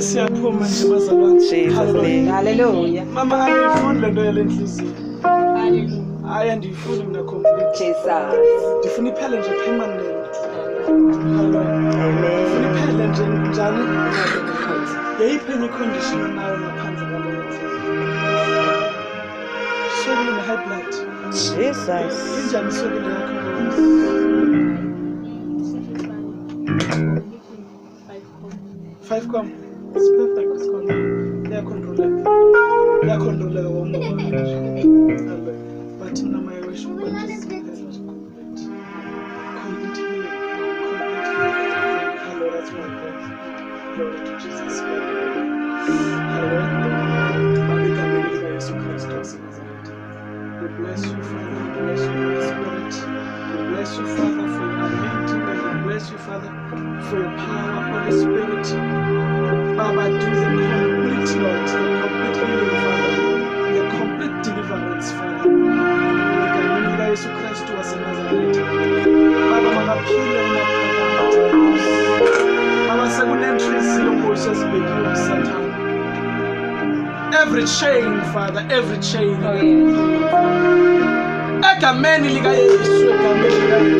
sesiyaphuma nje bazalwane. Hallelujah. Mama angifuni lento yale nhliziyo. Hallelujah. Hayi andiyifuni mina complete. Jesus. Ndifuna iphele nje permanent. Amen. Ndifuna iphele nje njani? Yayiphi enye icondition onayo ngaphandle kwaleyo ndlela? Sokile ne-high blood. Jesus. Injani isokile yakho? 5 com. It's perfect. It's gone. They are controlling. They are controlling one more. But now my wish was just complete. Complete healing. Complete healing. Hello, that's my prayer. Glory to Jesus. We bless you, Father. We bless you, Holy Spirit. We bless you, Father, for your anointing, and we bless you, Father, for your power, Holy Spirit. Baba, do the complete, Lord, the complete healing, Father, the complete deliverance, Father. Ngikamnika Yesu Kristu waseNazaretha. Baba, makaphile unaphakade. Baba, sekunenhliziyo nkosi ezibekiwe uSathane. Every chain, Father, every chain. Egameni likaYesu, egameni likaYesu.